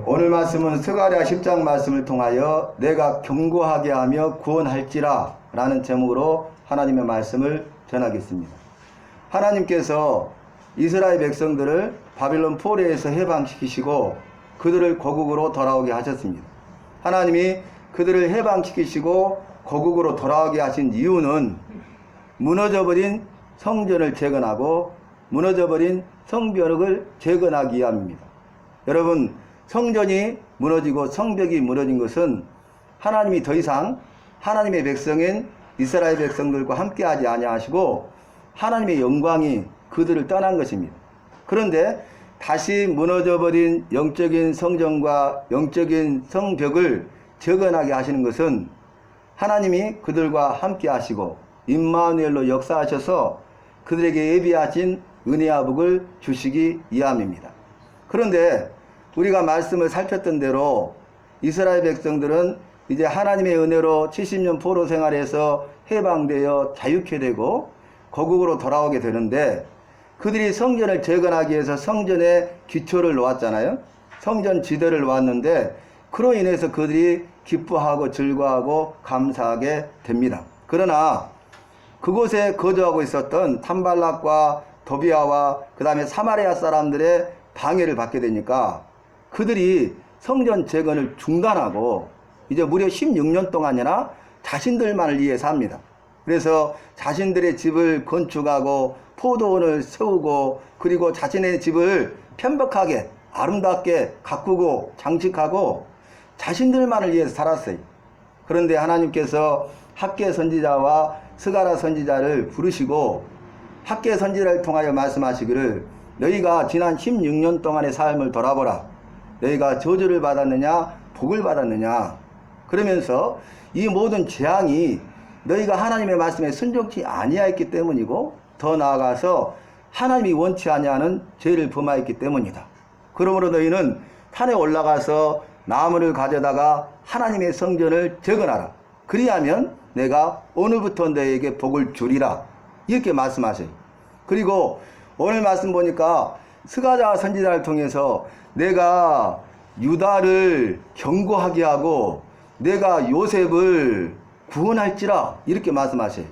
오늘 말씀은 스가랴 10장 말씀을 통하여 내가 경고하게 하며 구원할지라 라는 제목으로 하나님의 말씀을 전하겠습니다. 하나님께서 이스라엘 백성들을 바빌론 포로에서 해방시키시고 그들을 고국으로 돌아오게 하셨습니다. 하나님이 그들을 해방시키시고 고국으로 돌아오게 하신 이유는 무너져버린 성전을 재건하고 무너져버린 성벽을 재건하기 위함입니다. 여러분, 성전이 무너지고 성벽이 무너진 것은 하나님이 더 이상 하나님의 백성인 이스라엘 백성들과 함께하지 아니하시고 하나님의 영광이 그들을 떠난 것입니다. 그런데 다시 무너져버린 영적인 성전과 영적인 성벽을 재건하게 하시는 것은 하나님이 그들과 함께하시고 임마누엘로 역사하셔서 그들에게 예비하신 은혜와 복을 주시기 위함입니다. 그런데 우리가 말씀을 살폈던 대로 이스라엘 백성들은 이제 하나님의 은혜로 70년 포로 생활에서 해방되어 자유케 되고 거국으로 돌아오게 되는데, 그들이 성전을 재건하기 위해서 성전에 기초를 놓았잖아요. 성전 지대를 놓았는데 그로 인해서 그들이 기뻐하고 즐거워하고 감사하게 됩니다. 그러나 그곳에 거주하고 있었던 산발락과 도비아와 그 다음에 사마리아 사람들의 방해를 받게 되니까 그들이 성전 재건을 중단하고 이제 무려 16년 동안이나 자신들만을 위해 삽니다. 그래서 자신들의 집을 건축하고 포도원을 세우고 그리고 자신의 집을 편박하게 아름답게 가꾸고 장식하고 자신들만을 위해서 살았어요. 그런데 하나님께서 학개 선지자와 스가랴 선지자를 부르시고 학개 선지자를 통하여 말씀하시기를 너희가 지난 16년 동안의 삶을 돌아보라. 너희가 저주를 받았느냐 복을 받았느냐. 그러면서 이 모든 재앙이 너희가 하나님의 말씀에 순종치 아니하였기 때문이고 더 나아가서 하나님이 원치 아니하는 죄를 범하였기 때문이다. 그러므로 너희는 산에 올라가서 나무를 가져다가 하나님의 성전을 재건하라. 그리하면 내가 오늘부터 너희에게 복을 주리라. 이렇게 말씀하셔요. 그리고 오늘 말씀 보니까 스가랴 선지자를 통해서 내가 유다를 경고하게 하고 내가 요셉을 구원할지라 이렇게 말씀하셔요.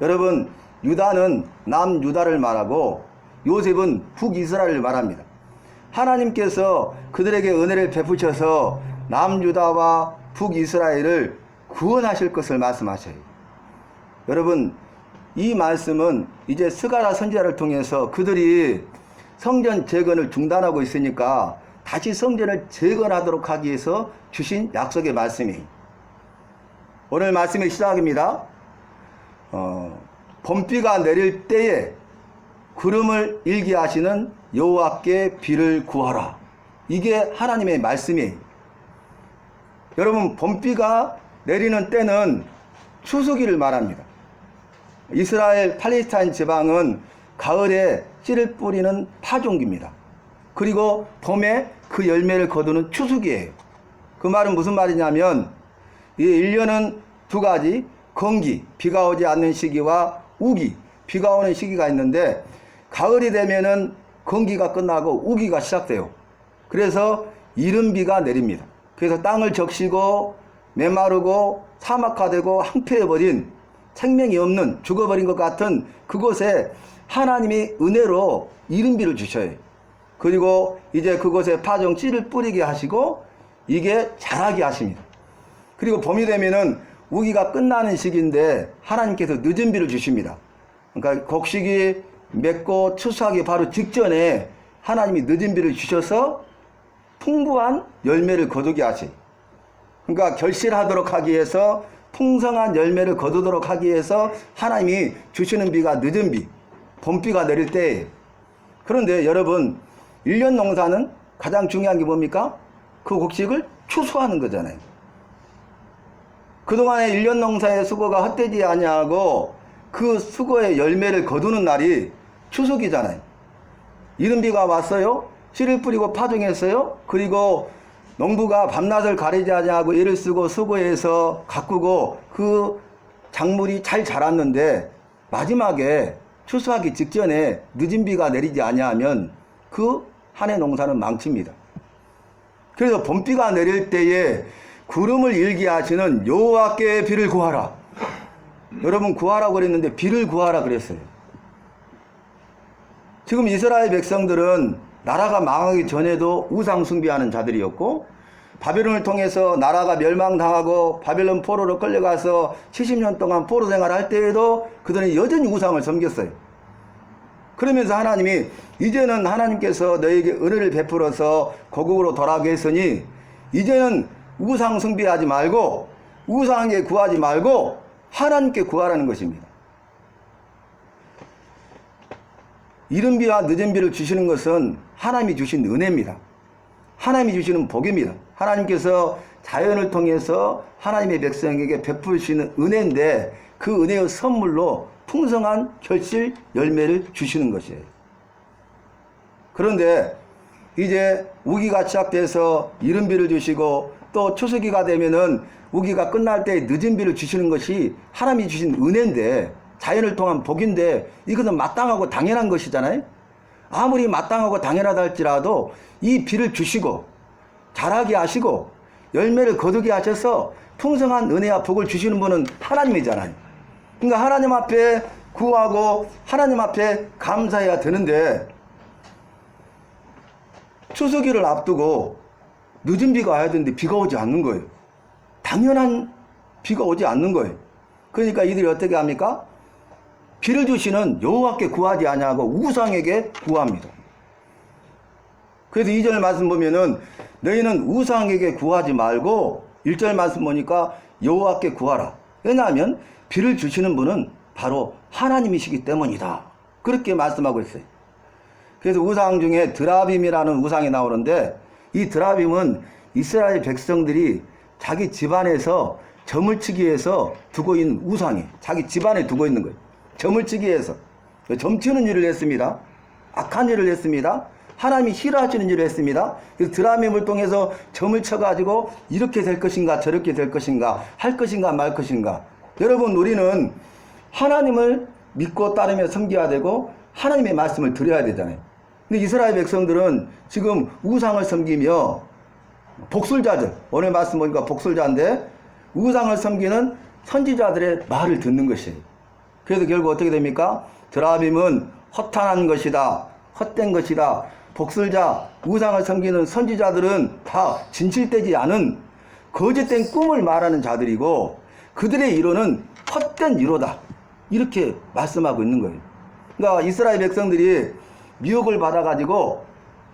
여러분, 유다는 남유다를 말하고 요셉은 북이스라엘을 말합니다. 하나님께서 그들에게 은혜를 베푸셔서 남유다와 북이스라엘을 구원하실 것을 말씀하셔요. 여러분, 이 말씀은 이제 스가랴 선지자를 통해서 그들이 성전 재건을 중단하고 있으니까 다시 성전을 재건하도록 하기 위해서 주신 약속의 말씀이에요. 오늘 말씀의 시작입니다. 봄비가 내릴 때에 구름을 일게 하시는 여호와께 비를 구하라. 이게 하나님의 말씀이에요. 여러분, 봄비가 내리는 때는 추수기를 말합니다. 이스라엘 팔레스타인 지방은 가을에 씨를 뿌리는 파종기입니다. 그리고 봄에 그 열매를 거두는 추수기예요. 그 말은 무슨 말이냐면 이 1년은 두 가지, 건기, 비가 오지 않는 시기와 우기, 비가 오는 시기가 있는데 가을이 되면은 건기가 끝나고 우기가 시작돼요. 그래서 이른 비가 내립니다. 그래서 땅을 적시고 메마르고 사막화되고 황폐해버린 생명이 없는 죽어버린 것 같은 그곳에 하나님이 은혜로 이른 비를 주셔요. 그리고 이제 그곳에 파종 씨를 뿌리게 하시고 이게 자라게 하십니다. 그리고 봄이 되면은 우기가 끝나는 시기인데 하나님께서 늦은 비를 주십니다. 그러니까 곡식이 맺고 추수하기 바로 직전에 하나님이 늦은 비를 주셔서 풍부한 열매를 거두게 하세요. 그러니까 결실하도록 하기 위해서 풍성한 열매를 거두도록 하기 위해서 하나님이 주시는 비가 늦은 비, 봄비가 내릴 때예요. 그런데 여러분, 1년 농사는 가장 중요한 게 뭡니까? 그 곡식을 추수하는 거잖아요. 그동안의 1년 농사의 수고가 헛되지 아니하고 그 수고의 열매를 거두는 날이 추석이잖아요. 이른 비가 왔어요. 씨를 뿌리고 파종했어요. 그리고 농부가 밤낮을 가리지 아니하고 애를 쓰고 수고해서 가꾸고 그 작물이 잘 자랐는데 마지막에 추수하기 직전에 늦은 비가 내리지 아니하면 그 한 해 농사는 망칩니다. 그래서 봄비가 내릴 때에 구름을 일게 하시는 여호와께 비를 구하라. 여러분 구하라고 그랬는데 비를 구하라 그랬어요. 지금 이스라엘 백성들은 나라가 망하기 전에도 우상 숭배하는 자들이었고, 바벨론을 통해서 나라가 멸망당하고 바벨론 포로로 끌려가서 70년 동안 포로 생활할 때에도 그들은 여전히 우상을 섬겼어요. 그러면서 하나님이 이제는 하나님께서 너에게 은혜를 베풀어서 고국으로 돌아가게 했으니 이제는 우상 숭배하지 말고 우상에게 구하지 말고 하나님께 구하라는 것입니다. 이른 비와 늦은 비를 주시는 것은 하나님이 주신 은혜입니다. 하나님이 주시는 복입니다. 하나님께서 자연을 통해서 하나님의 백성에게 베푸시는 은혜인데 그 은혜의 선물로 풍성한 결실 열매를 주시는 것이에요. 그런데 이제 우기가 시작돼서 이른 비를 주시고 또 추수기가 되면은 우기가 끝날 때 늦은 비를 주시는 것이 하나님이 주신 은혜인데, 자연을 통한 복인데 이것은 마땅하고 당연한 것이잖아요. 아무리 마땅하고 당연하다 할지라도 이 비를 주시고 자라게 하시고 열매를 거두게 하셔서 풍성한 은혜와 복을 주시는 분은 하나님이잖아요. 그러니까 하나님 앞에 구하고 하나님 앞에 감사해야 되는데, 추수기를 앞두고 늦은 비가 와야 되는데 비가 오지 않는 거예요. 당연한 비가 오지 않는 거예요. 그러니까 이들이 어떻게 합니까? 비를 주시는 여호와께 구하지 아니하고 우상에게 구합니다. 그래서 2절 말씀 보면은 너희는 우상에게 구하지 말고 1절 말씀 보니까 여호와께 구하라. 왜냐하면 비를 주시는 분은 바로 하나님이시기 때문이다. 그렇게 말씀하고 있어요. 그래서 우상 중에 드라빔이라는 우상이 나오는데, 이 드라빔은 이스라엘 백성들이 자기 집안에서 점을 치기 위해서 두고 있는 우상이 자기 집안에 두고 있는 거예요. 점을 치기 위해서 점치는 일을 했습니다. 악한 일을 했습니다. 하나님이 싫어하시는 일을 했습니다. 그래서 드라빔을 통해서 점을 쳐가지고 이렇게 될 것인가 저렇게 될 것인가 할 것인가 말 것인가. 여러분, 우리는 하나님을 믿고 따르며 섬겨야 되고 하나님의 말씀을 드려야 되잖아요. 근데 이스라엘 백성들은 지금 우상을 섬기며 복술자들, 오늘 말씀 보니까 복술자인데 우상을 섬기는 선지자들의 말을 듣는 것이에요. 그래서 결국 어떻게 됩니까? 드라빔은 허탄한 것이다, 헛된 것이다. 복술자, 우상을 섬기는 선지자들은 다 진실되지 않은 거짓된 꿈을 말하는 자들이고 그들의 이론은 헛된 이론이다, 이렇게 말씀하고 있는 거예요. 그러니까 이스라엘 백성들이 미혹을 받아가지고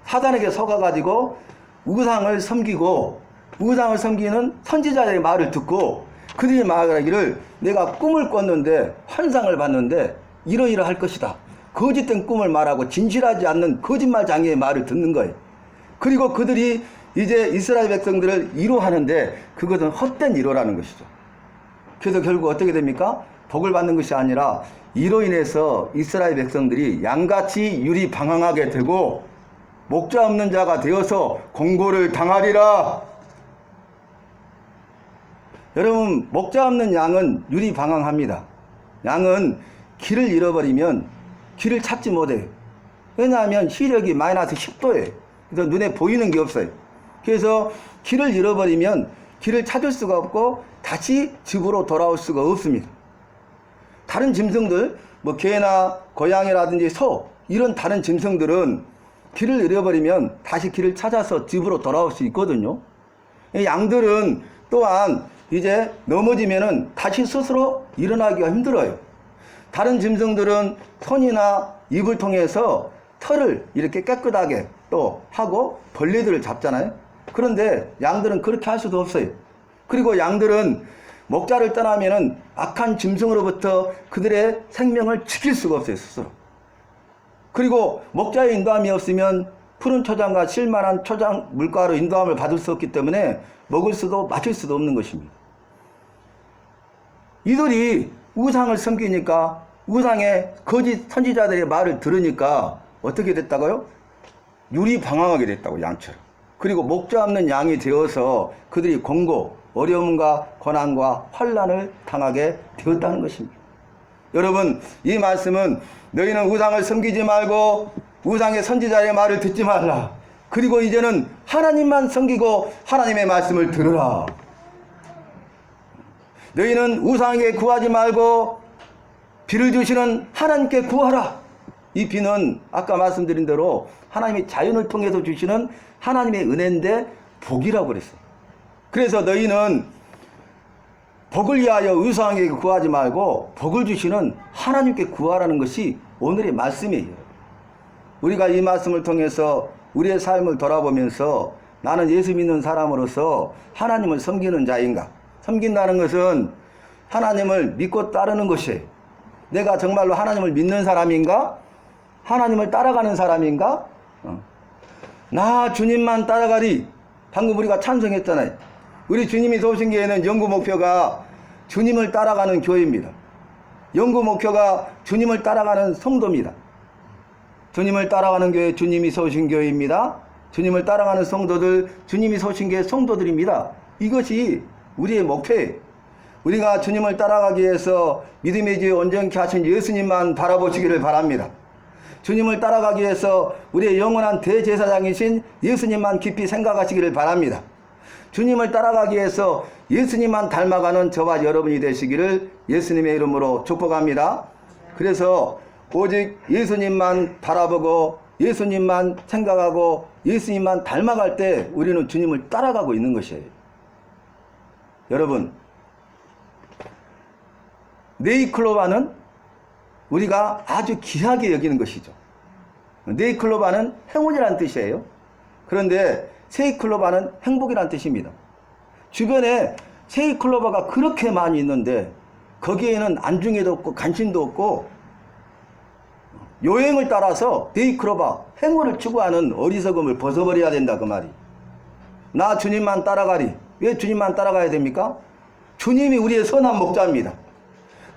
사단에게 속아가지고 우상을 섬기고 우상을 섬기는 선지자의 말을 듣고 그들이 말하기를 내가 꿈을 꿨는데 환상을 봤는데 이러이러할 것이다, 거짓된 꿈을 말하고 진실하지 않는 거짓말 장애의 말을 듣는 거예요. 그리고 그들이 이제 이스라엘 백성들을 위로하는데 그것은 헛된 위로라는 것이죠. 그래서 결국 어떻게 됩니까? 복을 받는 것이 아니라 이로 인해서 이스라엘 백성들이 양같이 유리방황하게 되고 목자 없는 자가 되어서 공고를 당하리라. 여러분, 목자 없는 양은 유리방황합니다. 양은 길을 잃어버리면 길을 찾지 못해요. 왜냐하면 시력이 마이너스 10도예요. 그래서 눈에 보이는 게 없어요. 그래서 길을 잃어버리면 길을 찾을 수가 없고 다시 집으로 돌아올 수가 없습니다. 다른 짐승들, 뭐 개나 고양이라든지 소, 이런 다른 짐승들은 길을 잃어버리면 다시 길을 찾아서 집으로 돌아올 수 있거든요. 양들은 또한 이제 넘어지면은 다시 스스로 일어나기가 힘들어요. 다른 짐승들은 손이나 입을 통해서 털을 이렇게 깨끗하게 또 하고 벌레들을 잡잖아요. 그런데 양들은 그렇게 할 수도 없어요. 그리고 양들은 목자를 떠나면은 악한 짐승으로부터 그들의 생명을 지킬 수가 없어요, 스스로. 그리고 목자의 인도함이 없으면 푸른 초장과 실만한 초장 물가로 인도함을 받을 수 없기 때문에 먹을 수도 마실 수도 없는 것입니다. 이들이 우상을 섬기니까 우상의 거짓 선지자들의 말을 들으니까 어떻게 됐다고요? 유리방황하게 됐다고, 양처럼. 그리고 목자 없는 양이 되어서 그들이 공고, 어려움과 고난과 환난을 당하게 되었다는 것입니다. 여러분, 이 말씀은 너희는 우상을 섬기지 말고 우상의 선지자의 말을 듣지 말라, 그리고 이제는 하나님만 섬기고 하나님의 말씀을 들으라. 너희는 우상에게 구하지 말고 비를 주시는 하나님께 구하라. 이 비는 아까 말씀드린 대로 하나님이 자연을 통해서 주시는 하나님의 은혜인데 복이라고 그랬어요. 그래서 너희는 복을 위하여 우상에게 구하지 말고 복을 주시는 하나님께 구하라는 것이 오늘의 말씀이에요. 우리가 이 말씀을 통해서 우리의 삶을 돌아보면서 나는 예수 믿는 사람으로서 하나님을 섬기는 자인가? 섬긴다는 것은 하나님을 믿고 따르는 것이에요. 내가 정말로 하나님을 믿는 사람인가? 하나님을 따라가는 사람인가? 나 주님만 따라가리. 방금 우리가 찬송했잖아요. 우리 주님이 세우신 교회는 연구 목표가 주님을 따라가는 교회입니다. 연구 목표가 주님을 따라가는 성도입니다. 주님을 따라가는 교회 주님이 세우신 교회입니다. 주님을 따라가는 성도들 주님이 세우신 교회 성도들입니다. 이것이 우리의 목표예요. 우리가 주님을 따라가기 위해서 믿음의 주 온전케 하신 예수님만 바라보시기를 바랍니다. 주님을 따라가기 위해서 우리의 영원한 대제사장이신 예수님만 깊이 생각하시기를 바랍니다. 주님을 따라가기 위해서 예수님만 닮아가는 저와 여러분이 되시기를 예수님의 이름으로 축복합니다. 그래서 오직 예수님만 바라보고 예수님만 생각하고 예수님만 닮아갈 때 우리는 주님을 따라가고 있는 것이에요. 여러분, 네이클로바는 우리가 아주 귀하게 여기는 것이죠. 네이클로바는 행운이라는 뜻이에요. 그런데 세이클로바는 행복이라는 뜻입니다. 주변에 세이클로바가 그렇게 많이 있는데 거기에는 안중에도 없고 관심도 없고 요행을 따라서 네이클로바 행운을 추구하는 어리석음을 벗어버려야 된다 그 말이. 나 주님만 따라가리. 왜 주님만 따라가야 됩니까? 주님이 우리의 선한 목자입니다.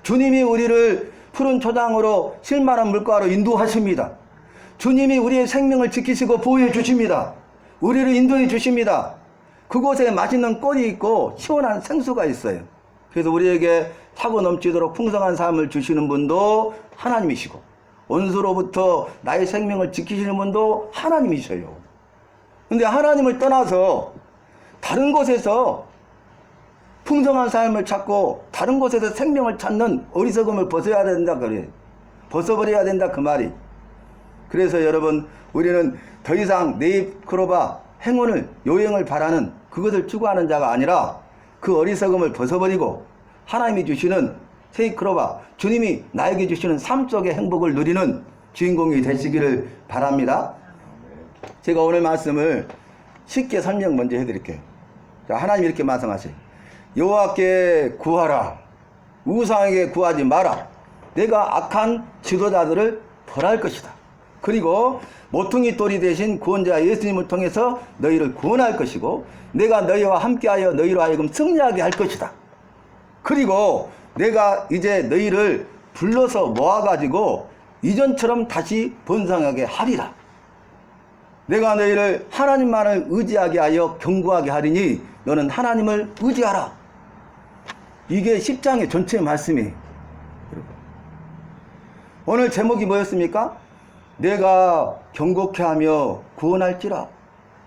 주님이 우리를 푸른 초장으로 실만한 물가로 인도하십니다. 주님이 우리의 생명을 지키시고 보호해 주십니다. 우리를 인도해 주십니다. 그곳에 맛있는 꼴이 있고 시원한 생수가 있어요. 그래서 우리에게 차고 넘치도록 풍성한 삶을 주시는 분도 하나님이시고 원수로부터 나의 생명을 지키시는 분도 하나님이셔요. 근데 하나님을 떠나서 다른 곳에서 풍성한 삶을 찾고 다른 곳에서 생명을 찾는 어리석음을 벗어야 된다 그래. 벗어버려야 된다 그 말이. 그래서 여러분, 우리는 더 이상 네이클로바 행운을 요행을 바라는 그것을 추구하는 자가 아니라 그 어리석음을 벗어버리고 하나님이 주시는 세이클로바 주님이 나에게 주시는 삶 속의 행복을 누리는 주인공이 되시기를 바랍니다. 제가 오늘 말씀을 쉽게 설명 먼저 해드릴게요. 자, 하나님 이렇게 말씀하세요. 여호와께 구하라. 우상에게 구하지 마라. 내가 악한 지도자들을 벌할 것이다. 그리고 모퉁이 돌이 되신 구원자 예수님을 통해서 너희를 구원할 것이고 내가 너희와 함께하여 너희로 하여금 승리하게 할 것이다. 그리고 내가 이제 너희를 불러서 모아가지고 이전처럼 다시 번성하게 하리라. 내가 너희를 하나님만을 의지하게 하여 견고하게 하리니 너는 하나님을 의지하라. 이게 10장의 전체 말씀이에요. 오늘 제목이 뭐였습니까? 내가 견고케 하며 구원할지라.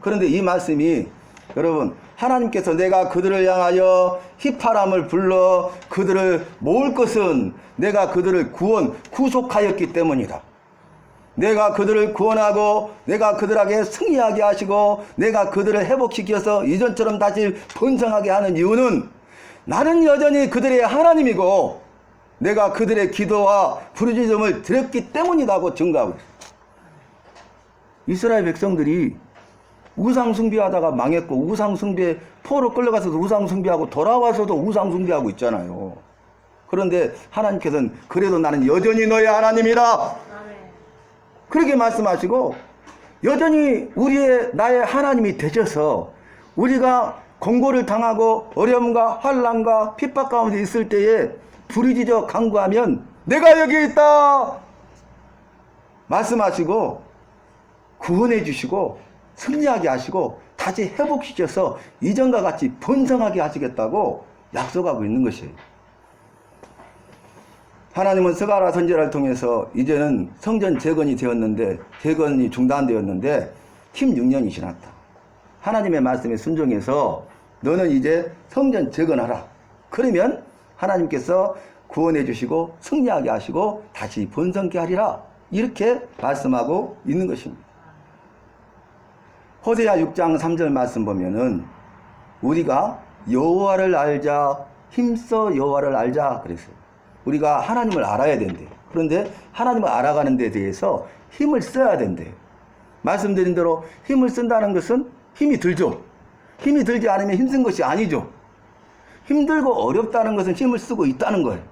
그런데 이 말씀이 여러분, 하나님께서 내가 그들을 향하여 휘파람을 불러 그들을 모을 것은 내가 그들을 구속하였기 때문이다. 내가 그들을 구원하고 내가 그들에게 승리하게 하시고 내가 그들을 회복시켜서 이전처럼 다시 번성하게 하는 이유는 나는 여전히 그들의 하나님이고 내가 그들의 기도와 부르짖음을 들었기 때문이라고 증거하고 있습니다. 이스라엘 백성들이 우상숭배하다가 망했고 우상숭배 포로 끌려가서도 우상숭배하고 돌아와서도 우상숭배하고 있잖아요. 그런데 하나님께서는 그래도 나는 여전히 너의 하나님이라 그렇게 말씀하시고 여전히 나의 하나님이 되셔서 우리가 공고를 당하고 어려움과 환난과 핍박 가운데 있을 때에 부르짖어 간구하면 내가 여기 있다 말씀하시고 구원해 주시고 승리하게 하시고 다시 회복시켜서 이전과 같이 번성하게 하시겠다고 약속하고 있는 것이에요. 하나님은 스가랴 선지자를 통해서 이제는 성전 재건이 되었는데 재건이 중단되었는데 16년이 지났다. 하나님의 말씀에 순종해서 너는 이제 성전 재건하라. 그러면 하나님께서 구원해 주시고 승리하게 하시고 다시 번성케 하리라. 이렇게 말씀하고 있는 것입니다. 호세아 6장 3절 말씀 보면은 우리가 여호와를 알자, 힘써 여호와를 알자 그랬어요. 우리가 하나님을 알아야 된대. 그런데 하나님을 알아가는 데 대해서 힘을 써야 된대. 말씀드린 대로 힘을 쓴다는 것은 힘이 들죠. 힘이 들지 않으면 힘쓴 것이 아니죠. 힘들고 어렵다는 것은 힘을 쓰고 있다는 거예요.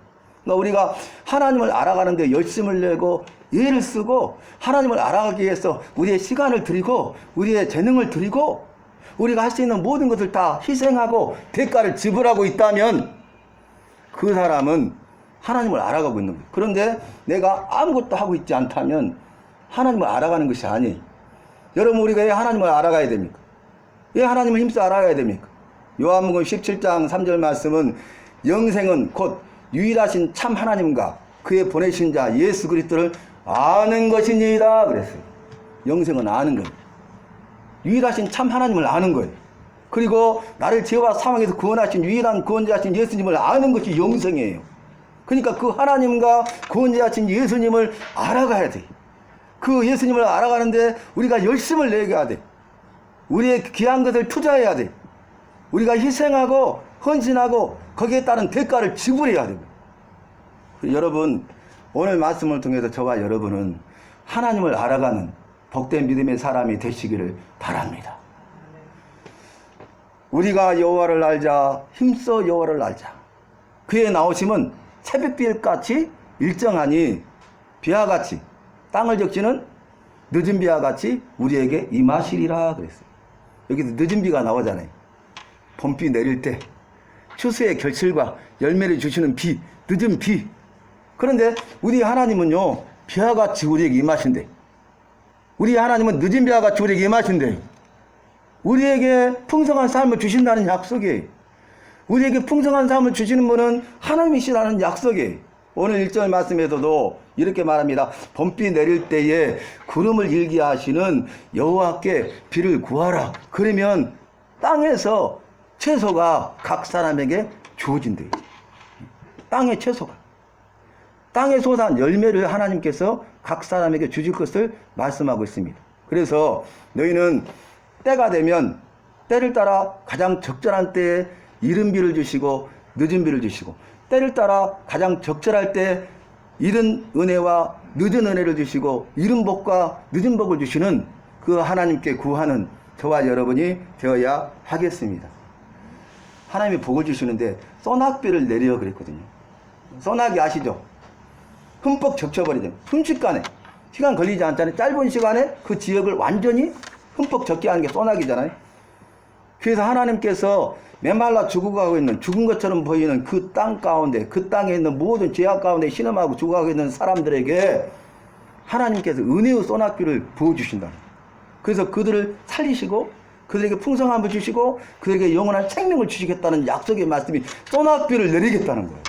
그러니까 우리가 하나님을 알아가는 데 열심을 내고 애를 쓰고 하나님을 알아가기 위해서 우리의 시간을 드리고 우리의 재능을 드리고 우리가 할 수 있는 모든 것을 다 희생하고 대가를 지불하고 있다면 그 사람은 하나님을 알아가고 있는 거예요. 그런데 내가 아무것도 하고 있지 않다면 하나님을 알아가는 것이 아니에요. 여러분, 우리가 왜 하나님을 알아가야 됩니까? 왜 하나님을 힘써 알아가야 됩니까? 요한복음 17장 3절 말씀은 영생은 곧 유일하신 참 하나님과 그의 보내신 자 예수 그리스도를 아는 것이니이다 그랬어요. 영생은 아는 거예요. 유일하신 참 하나님을 아는 거예요. 그리고 나를 죄와 사망에서 구원하신 유일한 구원자신 예수님을 아는 것이 영생이에요. 그러니까 그 하나님과 구원자신 예수님을 알아가야 돼. 그 예수님을 알아가는데 우리가 열심을 내야 돼. 우리의 귀한 것을 투자해야 돼. 우리가 희생하고 헌신하고 거기에 따른 대가를 지불해야 됩니다. 여러분, 오늘 말씀을 통해서 저와 여러분은 하나님을 알아가는 복된 믿음의 사람이 되시기를 바랍니다. 우리가 여호와를 알자, 힘써 여호와를 알자. 그의 나오심은 새벽비같이 일정하니 비와 같이 땅을 적시는 늦은 비와 같이 우리에게 임하시리라 그랬어요. 여기서 늦은 비가 나오잖아요. 봄비 내릴 때 추수의 결실과 열매를 주시는 비, 늦은 비. 그런데 우리 하나님은요, 비와 같이 우리에게 임하신대. 우리 하나님은 늦은 비와 같이 우리에게 임하신대. 우리에게 풍성한 삶을 주신다는 약속이에요. 우리에게 풍성한 삶을 주시는 분은 하나님이시라는 약속이에요. 오늘 1절 말씀에서도 이렇게 말합니다. 봄비 내릴 때에 구름을 일게 하시는 여호와께 비를 구하라. 그러면 땅에서 채소가 각 사람에게 주어진대요. 땅의 채소가. 땅에 솟아난 열매를 하나님께서 각 사람에게 주실 것을 말씀하고 있습니다. 그래서 너희는 때가 되면 때를 따라 가장 적절한 때에 이른 비를 주시고 늦은 비를 주시고 때를 따라 가장 적절할 때 이른 은혜와 늦은 은혜를 주시고 이른 복과 늦은 복을 주시는 그 하나님께 구하는 저와 여러분이 되어야 하겠습니다. 하나님이 복을 주시는데 소낙비를 내려 그랬거든요. 소낙이 아시죠? 흠뻑 적셔버리죠. 순식간에 시간 걸리지 않잖아요. 짧은 시간에 그 지역을 완전히 흠뻑 적게 하는 게 소낙이잖아요. 그래서 하나님께서 메말라 죽어가고 있는 죽은 것처럼 보이는 그 땅 가운데 그 땅에 있는 모든 죄악 가운데 신음하고 죽어가고 있는 사람들에게 하나님께서 은혜의 소낙비를 부어주신다. 그래서 그들을 살리시고 그들에게 풍성함을 주시고 그들에게 영원한 생명을 주시겠다는 약속의 말씀이 소낙비를 내리겠다는 거예요.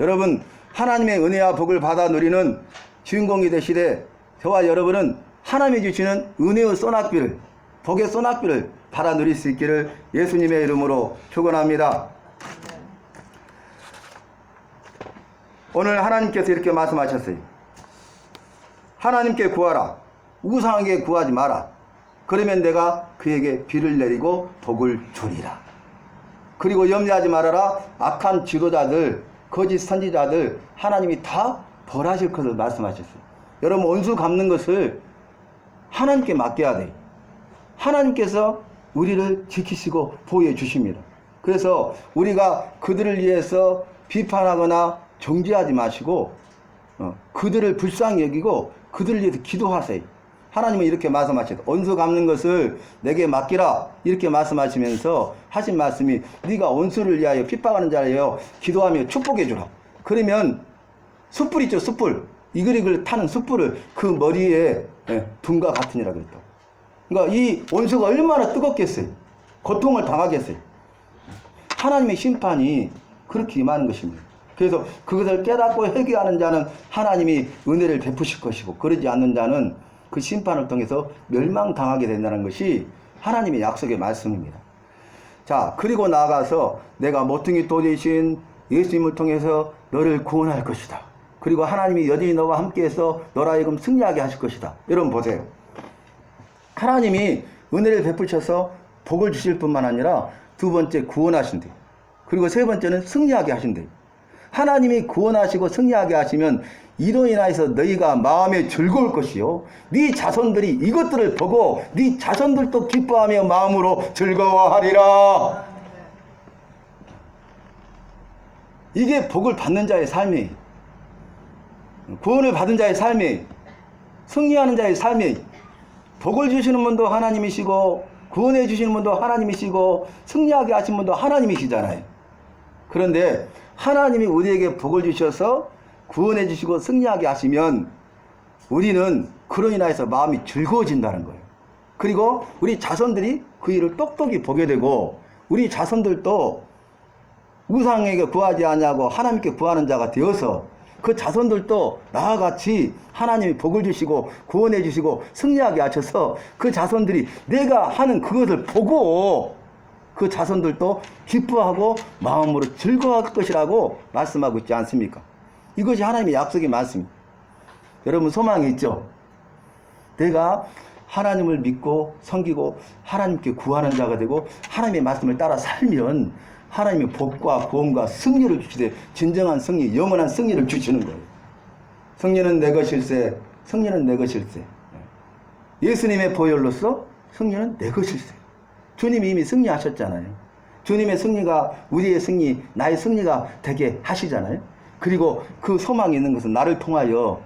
여러분, 하나님의 은혜와 복을 받아 누리는 주인공이 되시되 저와 여러분은 하나님이 주시는 은혜의 소낙비를 복의 소낙비를 받아 누릴 수 있기를 예수님의 이름으로 축원합니다. 오늘 하나님께서 이렇게 말씀하셨어요. 하나님께 구하라. 우상에게 구하지 마라. 그러면 내가 그에게 비를 내리고 복을 주리라. 그리고 염려하지 말아라. 악한 지도자들, 거짓 선지자들 하나님이 다 벌하실 것을 말씀하셨어요. 여러분, 원수 갚는 것을 하나님께 맡겨야 돼요. 하나님께서 우리를 지키시고 보호해 주십니다. 그래서 우리가 그들을 위해서 비판하거나 정죄하지 마시고 그들을 불쌍히 여기고 그들을 위해서 기도하세요. 하나님은 이렇게 말씀하셨어요. 원수 갚는 것을 내게 맡기라. 이렇게 말씀하시면서 하신 말씀이 네가 원수를 위하여 핍박하는 자예요 기도하며 축복해 주라. 그러면 숯불 있죠, 숯불. 이글이글 타는 숯불을 그 머리에 둔과 같으니라 그랬다고. 그러니까 이 원수가 얼마나 뜨겁겠어요. 고통을 당하겠어요. 하나님의 심판이 그렇게 임하는 것입니다. 그래서 그것을 깨닫고 회개하는 자는 하나님이 은혜를 베푸실 것이고 그러지 않는 자는 그 심판을 통해서 멸망당하게 된다는 것이 하나님의 약속의 말씀입니다. 자, 그리고 나아가서 내가 모퉁이 돌 되신 예수님을 통해서 너를 구원할 것이다. 그리고 하나님이 여전히 너와 함께해서 너라 하여금 승리하게 하실 것이다. 여러분 보세요. 하나님이 은혜를 베푸셔서 복을 주실 뿐만 아니라 두 번째 구원하신대요. 그리고 세 번째는 승리하게 하신대요. 하나님이 구원하시고 승리하게 하시면 이로 인하여서 너희가 마음에 즐거울 것이요 네 자손들이 이것들을 보고 네 자손들도 기뻐하며 마음으로 즐거워하리라. 이게 복을 받는 자의 삶이, 구원을 받은 자의 삶이, 승리하는 자의 삶이, 복을 주시는 분도 하나님이시고 구원해 주시는 분도 하나님이시고 승리하게 하신 분도 하나님이시잖아요. 그런데 하나님이 우리에게 복을 주셔서 구원해 주시고 승리하게 하시면 우리는 그로 인하여서 마음이 즐거워진다는 거예요. 그리고 우리 자손들이 그 일을 똑똑히 보게 되고 우리 자손들도 우상에게 구하지 아니하고 하나님께 구하는 자가 되어서 그 자손들도 나와 같이 하나님이 복을 주시고 구원해 주시고 승리하게 하셔서 그 자손들이 내가 하는 그것을 보고 그 자손들도 기뻐하고 마음으로 즐거워할 것이라고 말씀하고 있지 않습니까? 이것이 하나님의 약속의 말씀입니다. 여러분 소망이 있죠? 내가 하나님을 믿고 섬기고 하나님께 구하는 자가 되고 하나님의 말씀을 따라 살면 하나님의 복과 구원과 승리를 주시되 진정한 승리, 영원한 승리를 주시는 거예요. 승리는 내 것일세, 승리는 내 것일세. 예수님의 보혈로서 승리는 내 것일세. 주님이 이미 승리하셨잖아요. 주님의 승리가 우리의 승리, 나의 승리가 되게 하시잖아요. 그리고 그 소망이 있는 것은 나를 통하여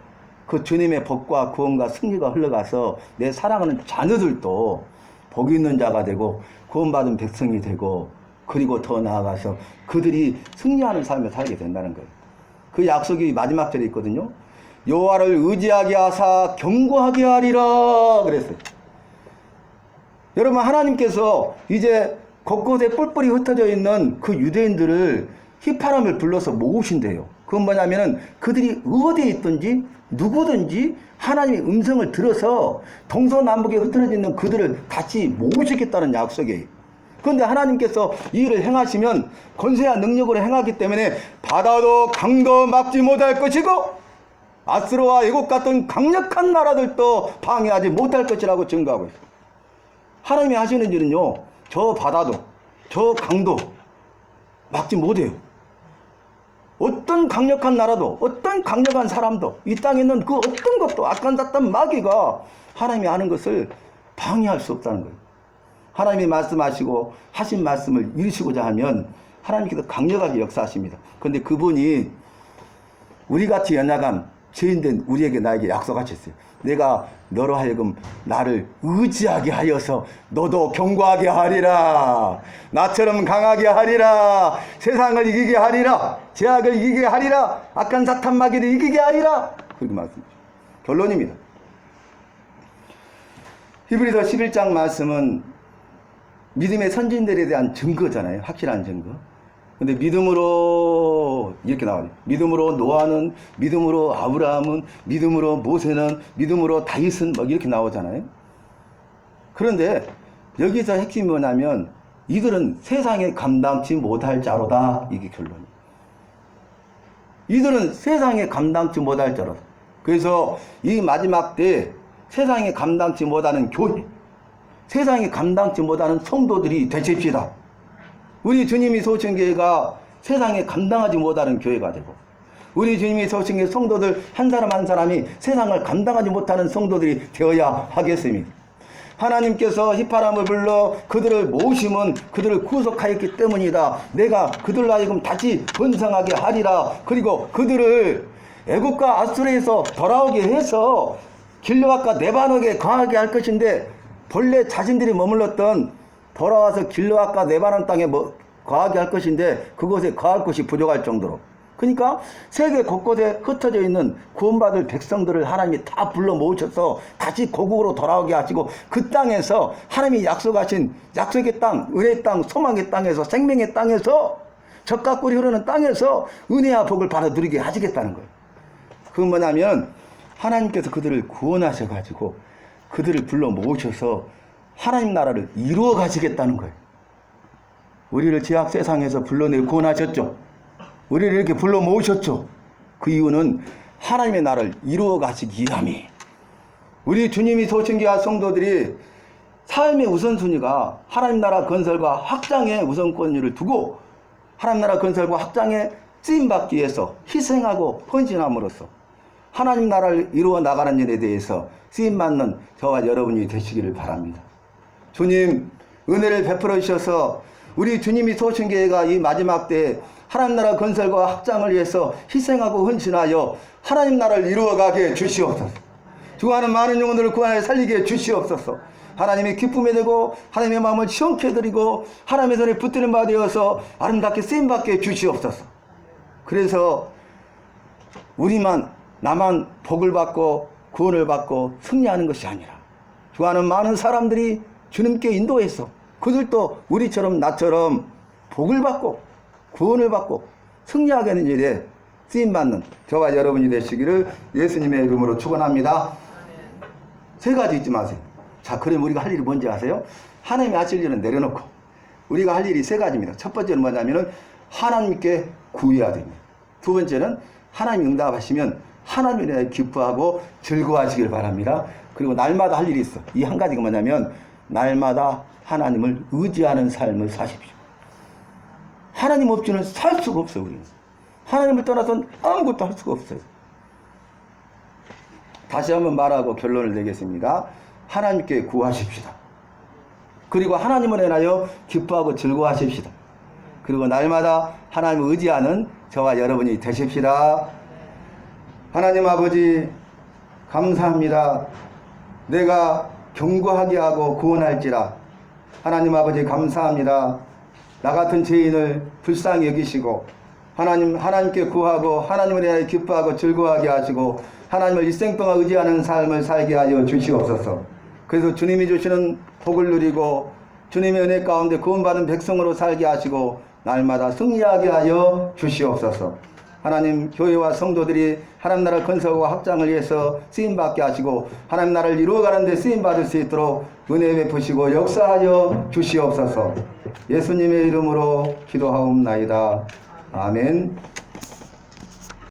그 주님의 복과 구원과 승리가 흘러가서 내 사랑하는 자녀들도 복 있는 자가 되고 구원받은 백성이 되고 그리고 더 나아가서 그들이 승리하는 삶을 살게 된다는 거예요. 그 약속이 마지막 절에 있거든요. 여호와를 의지하게 하사 견고하게 하리라 그랬어요. 여러분 하나님께서 이제 곳곳에 뿔뿔이 흩어져 있는 그 유대인들을 휘파람을 불러서 모으신대요. 그건 뭐냐면은 그들이 어디에 있든지 누구든지 하나님의 음성을 들어서 동서남북에 흩어져 있는 그들을 다시 모으시겠다는 약속이에요. 그런데 하나님께서 이 일을 행하시면 권세와 능력으로 행하기 때문에 바다도 강도 막지 못할 것이고 아스로와 애국 같은 강력한 나라들도 방해하지 못할 것이라고 증거하고 있어요. 하나님이 하시는 일은요, 저 바다도 저 강도 막지 못해요. 어떤 강력한 나라도 어떤 강력한 사람도 이 땅에 있는 그 어떤 것도 악한잡단 마귀가 하나님이 하는 것을 방해할 수 없다는 거예요. 하나님이 말씀하시고 하신 말씀을 이루시고자 하면 하나님께서 강력하게 역사하십니다. 그런데 그분이 우리같이 연약한 죄인된 우리에게 나에게 약속하셨어요. 내가 너로 하여금 나를 의지하게 하여서 너도 견고하게 하리라. 나처럼 강하게 하리라. 세상을 이기게 하리라. 죄악을 이기게 하리라. 악한 사탄 마귀를 이기게 하리라. 그렇게 말씀하십니다. 결론입니다. 히브리서 11장 말씀은 믿음의 선진들에 대한 증거잖아요. 확실한 증거. 근데 믿음으로 이렇게 나와요. 믿음으로 노아는, 믿음으로 아브라함은, 믿음으로 모세는, 믿음으로 다윗은 막 이렇게 나오잖아요. 그런데 여기서 핵심이 뭐냐면 이들은 세상에 감당치 못할 자로다. 이게 결론이에요. 이들은 세상에 감당치 못할 자로다. 그래서 이 마지막 때 세상에 감당치 못하는 교회, 세상에 감당치 못하는 성도들이 되십시다. 우리 주님이 세우신 교회가 세상에 감당하지 못하는 교회가 되고 우리 주님이 세우신 교회 성도들 한 사람 한 사람이 세상을 감당하지 못하는 성도들이 되어야 하겠습니다. 하나님께서 휘파람을 불러 그들을 모으심은 그들을 구속하였기 때문이다. 내가 그들로 하여금 다시 번성하게 하리라. 그리고 그들을 애국과 아수르에서 돌아오게 해서 길르앗과 네바논에 거하게 할 것인데 본래 자신들이 머물렀던 돌아와서 길르앗과 네바논 땅에 거하게 할 것인데 그곳에 거할 곳이 부족할 정도로 그러니까 세계 곳곳에 흩어져 있는 구원받을 백성들을 하나님이 다 불러 모으셔서 다시 고국으로 돌아오게 하시고 그 땅에서 하나님이 약속하신 약속의 땅, 은혜의 땅, 소망의 땅에서 생명의 땅에서 젖과 꿀이 흐르는 땅에서 은혜와 복을 받아 누리게 하시겠다는 거예요. 그건 뭐냐면 하나님께서 그들을 구원하셔가지고 그들을 불러 모으셔서 하나님 나라를 이루어 가시겠다는 거예요. 우리를 죄악 세상에서 불러내 구원하셨죠. 우리를 이렇게 불러 모으셨죠. 그 이유는 하나님의 나라를 이루어 가시기 위함이. 우리 주님이 소신기한 성도들이 삶의 우선순위가 하나님 나라 건설과 확장의 우선권위를 두고 하나님 나라 건설과 확장에 쓰임받기 위해서 희생하고 헌신함으로써 하나님 나라를 이루어 나가는 일에 대해서 쓰임받는 저와 여러분이 되시기를 바랍니다. 주님 은혜를 베풀어 주셔서 우리 주님이 소신 교회가 이 마지막 때에 하나님 나라 건설과 확장을 위해서 희생하고 헌신하여 하나님 나라를 이루어가게 해 주시옵소서. 주하는 많은 영혼들을 구하여 살리게 해 주시옵소서. 하나님의 기쁨이 되고 하나님의 마음을 시원케 해드리고 하나님의 손에 붙드는 바 되어서 아름답게 쓰임받게 해 주시옵소서. 그래서 우리만 나만 복을 받고 구원을 받고 승리하는 것이 아니라 주하는 많은 사람들이 주님께 인도해서 그들도 우리처럼 나처럼 복을 받고 구원을 받고 승리하게 하는 일에 쓰임받는 저와 여러분이 되시기를 예수님의 이름으로 축원합니다. 세 가지 잊지 마세요. 자, 그럼 우리가 할 일이 뭔지 아세요? 하나님이 하실 일은 내려놓고 우리가 할 일이 세 가지입니다. 첫 번째는 뭐냐면은 하나님께 구해야 됩니다. 두 번째는 하나님 응답하시면 하나님에 대해 기뻐하고 즐거워하시길 바랍니다. 그리고 날마다 할 일이 있어. 이 한 가지가 뭐냐면 날마다 하나님을 의지하는 삶을 사십시오. 하나님 없이는 살 수가 없어요. 우리는 하나님을 떠나서는 아무것도 할 수가 없어요. 다시 한번 말하고 결론을 내겠습니다. 하나님께 구하십시다. 그리고 하나님을 인하여 기뻐하고 즐거워하십시다. 그리고 날마다 하나님을 의지하는 저와 여러분이 되십시다. 하나님 아버지 감사합니다. 내가 경고하게 하고 구원할지라. 하나님 아버지 감사합니다. 나 같은 죄인을 불쌍히 여기시고 하나님께 구하고 하나님을 인하여 기뻐하고 즐거워하게 하시고 하나님을 일생 동안 의지하는 삶을 살게 하여 주시옵소서. 그래서 주님이 주시는 복을 누리고 주님의 은혜 가운데 구원받은 백성으로 살게 하시고 날마다 승리하게 하여 주시옵소서. 하나님 교회와 성도들이 하나님 나라 건설과 확장을 위해서 쓰임받게 하시고 하나님 나라를 이루어가는 데 쓰임받을 수 있도록 은혜 베푸시고 역사하여 주시옵소서. 예수님의 이름으로 기도하옵나이다. 아멘.